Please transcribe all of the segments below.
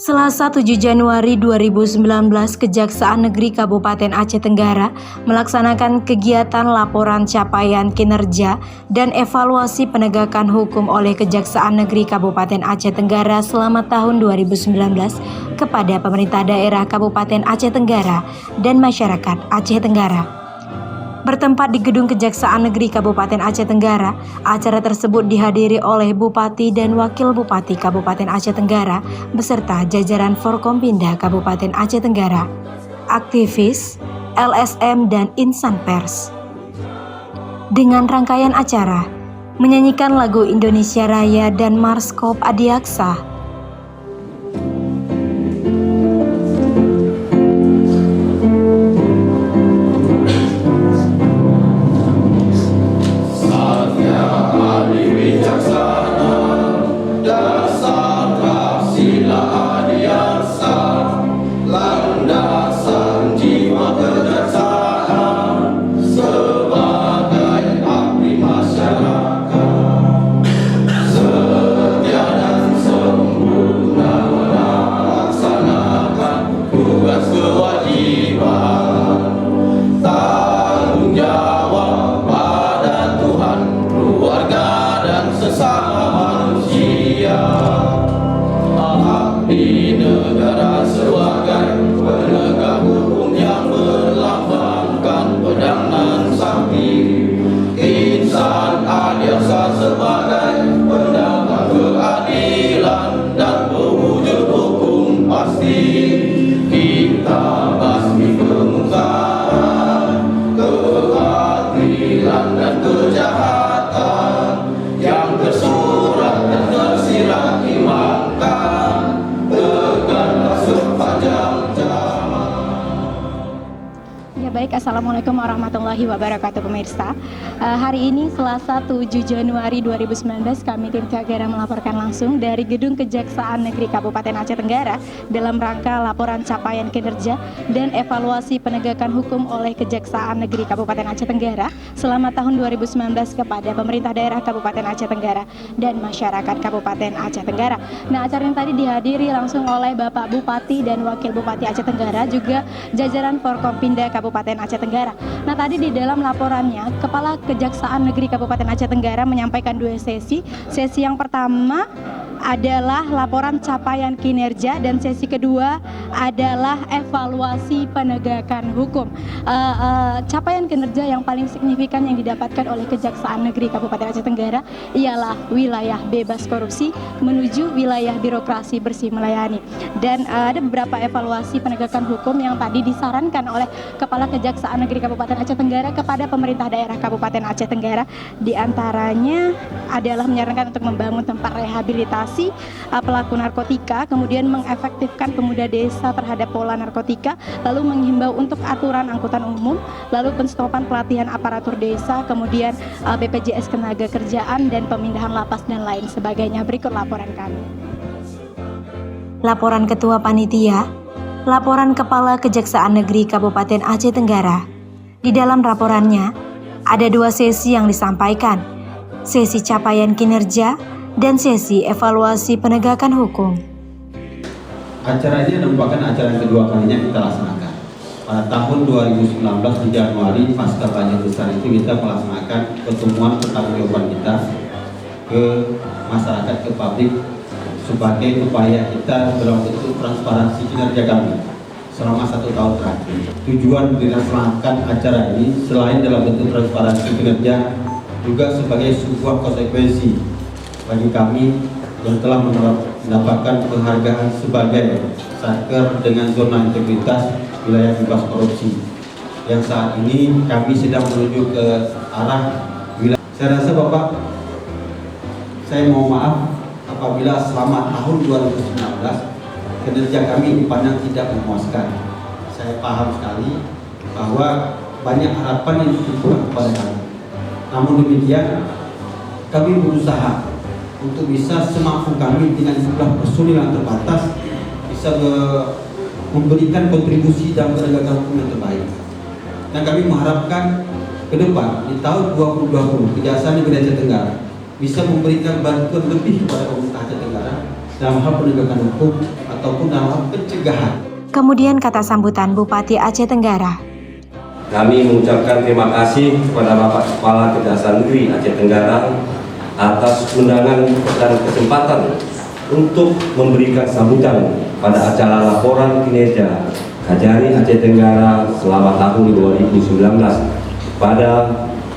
Selasa 7 Januari 2019, Kejaksaan Negeri Kabupaten Aceh Tenggara melaksanakan kegiatan laporan capaian kinerja dan evaluasi penegakan hukum oleh Kejaksaan Negeri Kabupaten Aceh Tenggara selama tahun 2019 kepada pemerintah daerah Kabupaten Aceh Tenggara dan masyarakat Aceh Tenggara. Bertempat di Gedung Kejaksaan Negeri Kabupaten Aceh Tenggara, acara tersebut dihadiri oleh Bupati dan Wakil Bupati Kabupaten Aceh Tenggara beserta jajaran Forkompinda Kabupaten Aceh Tenggara, aktivis, LSM, dan insan pers. Dengan rangkaian acara, menyanyikan lagu Indonesia Raya dan Marskop Adiaksa. Di negara sebagai penegak hukum yang melambangkan pedang nan sakti, insan Adiaksa sebagai pendapat keadilan dan pewujud hukum pasti. Kita basmi kemungkaran, keadilan dan kejahatan yang tersurat dan tersirat imankan. Baik, Assalamualaikum warahmatullahi wabarakatuh pemirsa. Hari ini Selasa 7 Januari 2019 kami tim Cagara melaporkan langsung dari Gedung Kejaksaan Negeri Kabupaten Aceh Tenggara dalam rangka laporan capaian kinerja dan evaluasi penegakan hukum oleh Kejaksaan Negeri Kabupaten Aceh Tenggara selama tahun 2019 kepada pemerintah daerah Kabupaten Aceh Tenggara dan masyarakat Kabupaten Aceh Tenggara. Nah, acara yang tadi dihadiri langsung oleh Bapak Bupati dan Wakil Bupati Aceh Tenggara, juga jajaran Forkompinda Kabupaten Aceh Tenggara. Nah, tadi di dalam laporannya, Kepala Kejaksaan Negeri Kabupaten Aceh Tenggara menyampaikan dua sesi. Sesi yang pertama adalah laporan capaian kinerja dan sesi kedua adalah evaluasi penegakan hukum. Capaian kinerja yang paling signifikan yang didapatkan oleh Kejaksaan Negeri Kabupaten Aceh Tenggara ialah wilayah bebas korupsi menuju wilayah birokrasi bersih melayani. Dan ada beberapa evaluasi penegakan hukum yang tadi disarankan oleh Kepala Kejaksaan Negeri Kabupaten Aceh Tenggara kepada pemerintah daerah Kabupaten Aceh Tenggara. Di antaranya adalah menyarankan untuk membangun tempat rehabilitasi pelaku narkotika, kemudian mengefektifkan pemuda desa terhadap pola narkotika, lalu menghimbau untuk aturan angkutan umum, lalu penstopan pelatihan aparatur desa, kemudian BPJS Tenaga Kerjaan dan pemindahan lapas dan lain sebagainya. Berikut laporan kami. Laporan Ketua Panitia, laporan Kepala Kejaksaan Negeri Kabupaten Aceh Tenggara. Di dalam laporannya, ada dua sesi yang disampaikan, sesi capaian kinerja dan sesi evaluasi penegakan hukum. Acara ini merupakan acara yang kedua kalinya kita laksanakan. Pada tahun 2019 di Januari pasca banjir besar itu kita melaksanakan pertemuan pertanggungjawaban kita ke masyarakat, ke publik, sebagai upaya kita dalam bentuk transparansi kinerja kami selama 1 tahun terakhir. Tujuan dilaksanakan acara ini selain dalam bentuk transparansi kinerja, juga sebagai sebuah konsekuensi bagi kami yang telah mendapatkan penghargaan sebagai satker dengan zona integritas wilayah bebas korupsi, yang saat ini kami sedang menuju ke arah wilayah. Saya rasa Bapak, saya mau maaf apabila selama tahun 2019 kinerja kami dipandang tidak memuaskan. Saya paham sekali bahwa banyak harapan yang ditujukan kepada kami. Namun demikian, kami berusaha untuk bisa semampu kami dengan jumlah personil yang terbatas bisa bisa memberikan kontribusi dalam penegakan hukum yang terbaik. Dan kami mengharapkan ke depan di tahun 2020 Kejaksaan Negeri Aceh Tenggara bisa memberikan bantuan lebih kepada pemerintah Aceh Tenggara dalam hal penegakan hukum ataupun dalam hal pencegahan. Kemudian kata sambutan Bupati Aceh Tenggara. Kami mengucapkan terima kasih kepada Bapak Kepala Kejaksaan Negeri Aceh Tenggara atas undangan dan kesempatan untuk memberikan sambutan pada acara laporan kinerja Kajari Aceh Tenggara selama tahun 2019 pada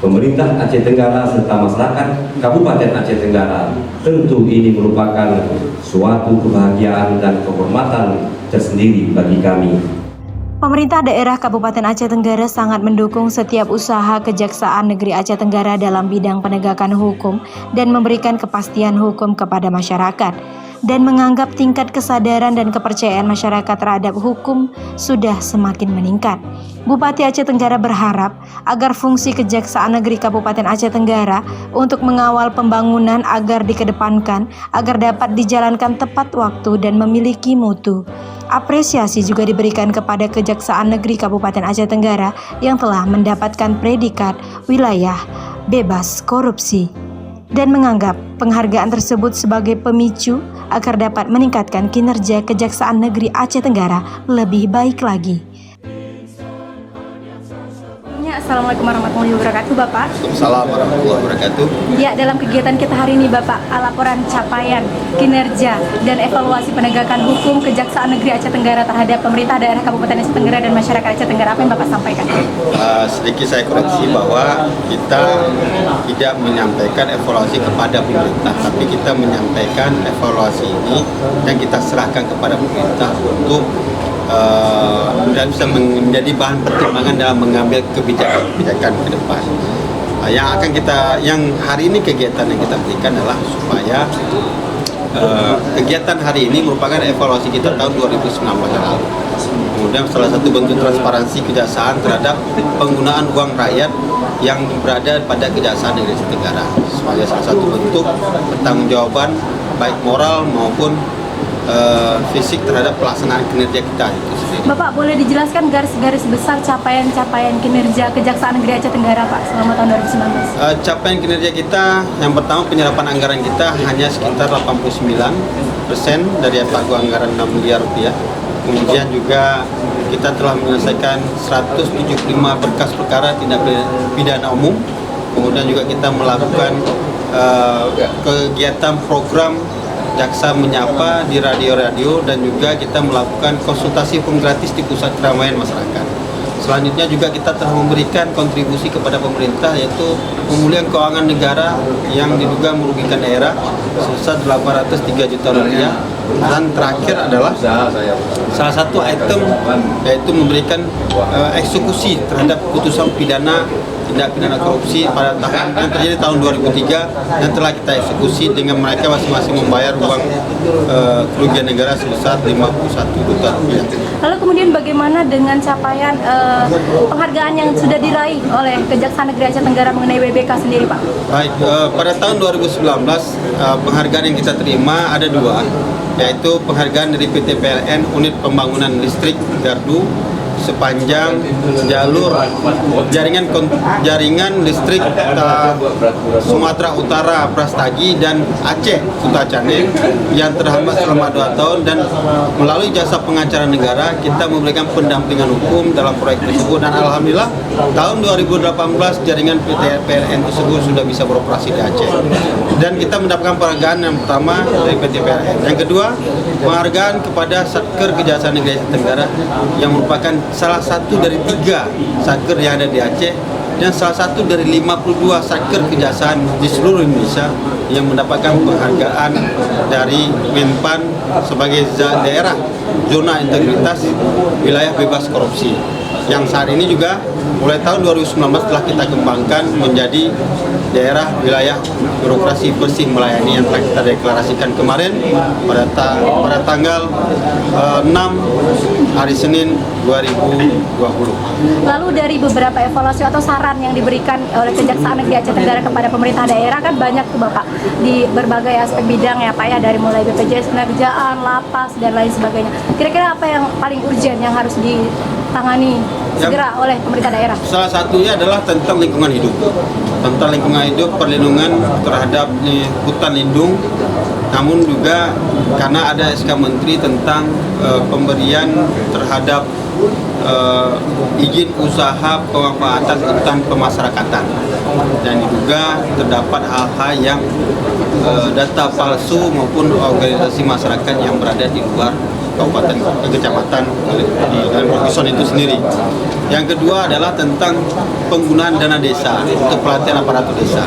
pemerintah Aceh Tenggara serta masyarakat Kabupaten Aceh Tenggara. Tentu ini merupakan suatu kebahagiaan dan kehormatan tersendiri bagi kami. Pemerintah daerah Kabupaten Aceh Tenggara sangat mendukung setiap usaha Kejaksaan Negeri Aceh Tenggara dalam bidang penegakan hukum dan memberikan kepastian hukum kepada masyarakat, dan menganggap tingkat kesadaran dan kepercayaan masyarakat terhadap hukum sudah semakin meningkat. Bupati Aceh Tenggara berharap agar fungsi Kejaksaan Negeri Kabupaten Aceh Tenggara untuk mengawal pembangunan agar dikedepankan, agar dapat dijalankan tepat waktu dan memiliki mutu. Apresiasi juga diberikan kepada Kejaksaan Negeri Kabupaten Aceh Tenggara yang telah mendapatkan predikat wilayah bebas korupsi, dan menganggap penghargaan tersebut sebagai pemicu agar dapat meningkatkan kinerja Kejaksaan Negeri Aceh Tenggara lebih baik lagi. Assalamualaikum warahmatullahi wabarakatuh, Bapak. Waalaikumsalam warahmatullahi wabarakatuh. Ya, dalam kegiatan kita hari ini, Bapak, laporan capaian, kinerja, dan evaluasi penegakan hukum Kejaksaan Negeri Aceh Tenggara terhadap pemerintah daerah Kabupaten Aceh Tenggara dan masyarakat Aceh Tenggara, apa yang Bapak sampaikan? Sedikit saya koreksi bahwa kita tidak menyampaikan evaluasi kepada pemerintah, tapi kita menyampaikan evaluasi ini dan kita serahkan kepada pemerintah untuk dan bisa menjadi bahan pertimbangan dalam mengambil kebijakan ke depan. Yang hari ini kegiatan yang kita berikan adalah supaya kegiatan hari ini merupakan evaluasi kita tahun 2019 yang lalu. Kemudian salah satu bentuk transparansi kejaksaan terhadap penggunaan uang rakyat yang berada pada Kejaksaan Negeri Aceh Tenggara sebagai salah satu bentuk pertanggungjawaban baik moral maupun fisik terhadap pelaksanaan kinerja kita itu sendiri. Bapak, boleh dijelaskan garis-garis besar capaian-capaian kinerja Kejaksaan Negeri Aceh Tenggara, Pak, selama tahun 2019? Capaian kinerja kita, yang pertama penyerapan anggaran kita hanya sekitar 89% dari pagu anggaran 6 miliar rupiah. Kemudian juga kita telah menyelesaikan 175 berkas perkara tindak pidana umum. Kemudian juga kita melakukan kegiatan program Jaksa Menyapa di radio-radio, dan juga kita melakukan konsultasi hukum gratis di pusat keramaian masyarakat. Selanjutnya juga kita telah memberikan kontribusi kepada pemerintah, yaitu pemulihan keuangan negara yang diduga merugikan daerah sebesar 803 juta rupiah. Dan terakhir adalah salah satu item yaitu memberikan eksekusi terhadap putusan pidana tindak pidana korupsi pada tahun yang terjadi tahun 2003 dan telah kita eksekusi dengan mereka masing-masing membayar uang kerugian negara sebesar 51 juta rupiah. Lalu kemudian bagaimana dengan capaian penghargaan yang sudah diraih oleh Kejaksaan Negeri Aceh Tenggara mengenai WBK sendiri, Pak? Baik, pada tahun 2019 penghargaan yang kita terima ada dua, yaitu penghargaan dari PT PLN Unit Pembangunan Listrik Gardu sepanjang jalur jaringan listrik Sumatera Utara Prastagi dan Aceh Kutacane yang terhambat selama 2 tahun, dan melalui jasa pengacara negara kita memberikan pendampingan hukum dalam proyek tersebut, dan alhamdulillah tahun 2018 jaringan PT PLN tersebut sudah bisa beroperasi di Aceh, dan kita mendapatkan penghargaan yang pertama dari PT PLN. Yang kedua, penghargaan kepada Satker Kejaksaan Negeri Aceh Tenggara yang merupakan salah satu dari 3 satker yang ada di Aceh dan salah satu dari 52 satker kejaksaan di seluruh Indonesia yang mendapatkan penghargaan dari Menpan sebagai daerah zona integritas wilayah bebas korupsi, yang saat ini juga mulai tahun 2019 telah kita kembangkan menjadi daerah wilayah birokrasi bersih melayani yang telah kita deklarasikan kemarin pada tanggal 6 hari Senin 2020. Lalu dari beberapa evaluasi atau saran yang diberikan oleh Kejaksaan Negeri Aceh Tenggara kepada pemerintah daerah kan banyak tuh Bapak di berbagai aspek bidang ya Pak ya, dari mulai BPJS Ketenagakerjaan, lapas dan lain sebagainya. Kira-kira apa yang paling urgent yang harus ditangani segera oleh pemerintah daerah? Salah satunya adalah tentang lingkungan hidup. Tentang lingkungan hidup, perlindungan terhadap hutan lindung, namun juga karena ada SK Menteri tentang pemberian terhadap izin usaha pemanfaatan hutan pemasyarakatan, dan juga terdapat hal-hal yang data palsu maupun organisasi masyarakat yang berada di luar kabupaten kecamatan di dalam Rokisun itu sendiri. Yang kedua adalah tentang penggunaan dana desa untuk pelatihan aparatur desa.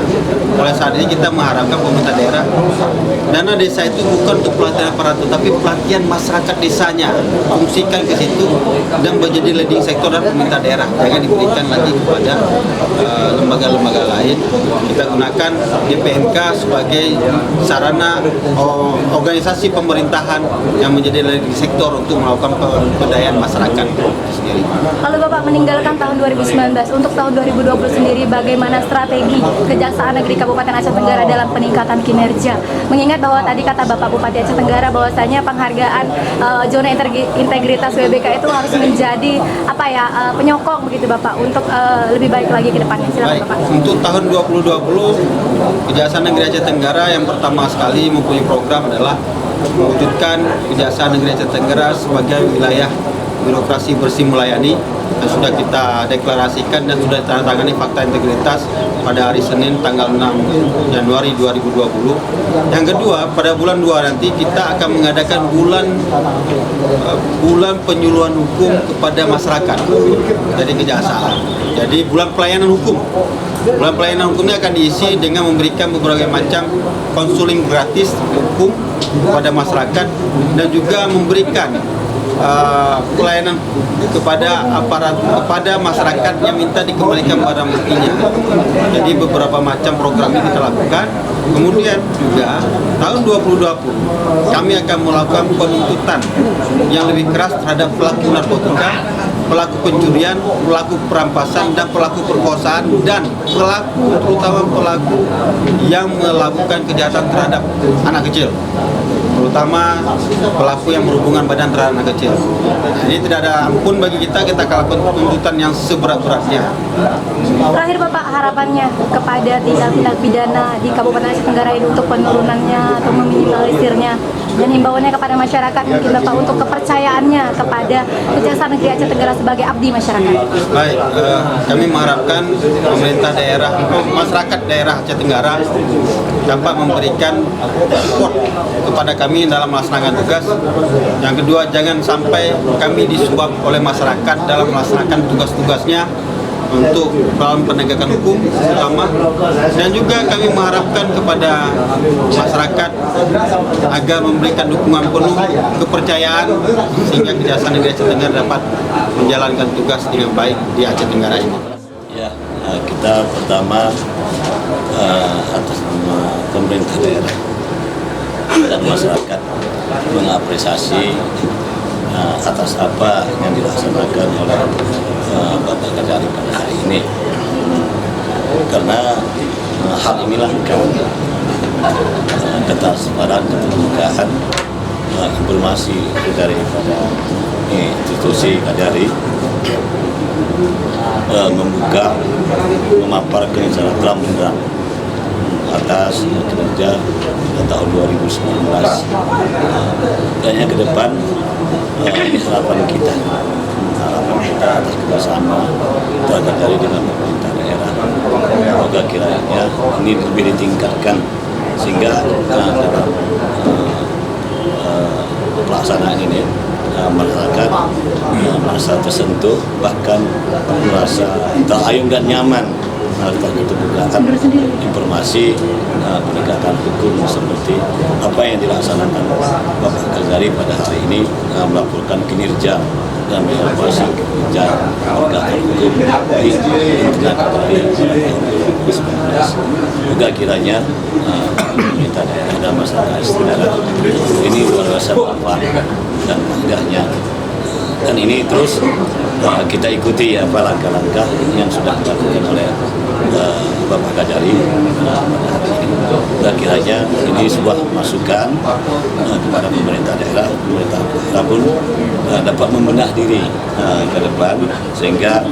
Oleh saat ini kita mengharapkan pemerintah daerah, dana desa itu bukan untuk pelatihan aparatur, tapi pelatihan masyarakat desanya, fungsikan ke situ dan menjadi leading sektor dan pemerintah daerah. Jangan diberikan lagi kepada lembaga-lembaga lain. Kita gunakan DPMK sebagai sarana organisasi pemerintahan yang menjadi leading sektor untuk melakukan pemberdayaan masyarakat sendiri. Kalau Bapak meninggalkan tahun 2019, untuk tahun 2020 sendiri bagaimana strategi Kejaksaan Negeri Kabupaten Aceh Tenggara dalam peningkatan kinerja? Mengingat bahwa tadi kata Bapak Bupati Aceh Tenggara bahwasanya penghargaan zona integritas WBK itu harus menjadi penyokong begitu Bapak untuk lebih baik lagi ke depannya. Silakan Bapak. Untuk tahun 2020, Kejaksaan Negeri Aceh Tenggara yang pertama sekali mempunyai program adalah mewujudkan Kejaksaan Negeri Aceh Tenggara sebagai wilayah birokrasi bersih melayani, yang sudah kita deklarasikan dan sudah ditandatangani fakta integritas pada hari Senin tanggal 6 Januari 2020. Yang kedua, pada bulan 2 nanti kita akan mengadakan bulan penyuluhan hukum kepada masyarakat dari kejaksaan. Jadi bulan pelayanan hukum. Bulan pelayanan hukumnya akan diisi dengan memberikan berbagai macam konseling gratis hukum kepada masyarakat dan juga memberikan pelayanan kepada masyarakat yang minta dikembalikan barang buktinya. Jadi beberapa macam program ini kita lakukan. Kemudian juga tahun 2020 kami akan melakukan penuntutan yang lebih keras terhadap pelaku narkotika, pelaku pencurian, pelaku perampasan, dan pelaku perkosaan, dan terutama pelaku yang melakukan kejahatan terhadap anak kecil, terutama pelaku yang berhubungan badan terhadap anak kecil. Ini tidak ada ampun bagi kita akan lakukan tuntutan yang seberat-beratnya. Terakhir Bapak, harapannya kepada tindak pidana di Kabupaten Aceh Tenggara ini untuk penurunannya atau meminimalisirnya, dan himbauannya kepada masyarakat mungkin Bapak untuk kepercayaannya kepada Kejaksaan Negeri Aceh Tenggara sebagai abdi masyarakat. Baik, kami mengharapkan pemerintah daerah, masyarakat daerah Aceh Tenggara dapat memberikan support kepada kami dalam melaksanakan tugas. Yang kedua, jangan sampai kami disuap oleh masyarakat dalam melaksanakan tugas-tugasnya untuk dalam penegakan hukum terutama, dan juga kami mengharapkan kepada masyarakat agar memberikan dukungan penuh, kepercayaan, sehingga Kejaksaan Negeri Aceh Tenggara dapat menjalankan tugas dengan baik di Aceh Tenggara ini. Ya, kita pertama atas nama pemerintah daerah dan masyarakat mengapresiasi atas apa yang dilaksanakan oleh Bapak Kajari pada hari ini, karena hal inilah kan ketersebaran, keterbukaan informasi daripada institusi Kajari membuka, memaparkan secara terang-benderang atas kinerja tahun 2019. Dan yang ke depan ini harapan kita atas kerjasama Kajari dengan pemerintah daerah. Semoga kiranya ini lebih ditingkatkan sehingga dalam pelaksanaan ini masyarakat merasa tersentuh, bahkan merasa terayun dan nyaman atas keterbukaan informasi penegakan hukum seperti apa yang dilaksanakan Bapak Kajari pada hari ini, melaporkan kinerja dan mengevaluasi kinerja penegakan hukum di internal Kajari pada tahun 2019. Semoga kiranya pemerintah daerah dan masyarakat Aceh Tenggara ini luar biasa manfaat dan indahnya Dan ini terus kita ikuti apa langkah-langkah yang sudah dilakukan oleh Bapak Kajari pada hari ini. Dan kiranya ini sebuah masukan kepada pemerintah daerah pun dapat membedah diri ke depan sehingga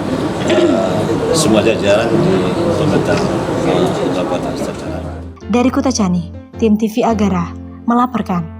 semua jajaran di pemerintah dapat sejalan. Dari Kota Cani, tim TV Agara melaporkan.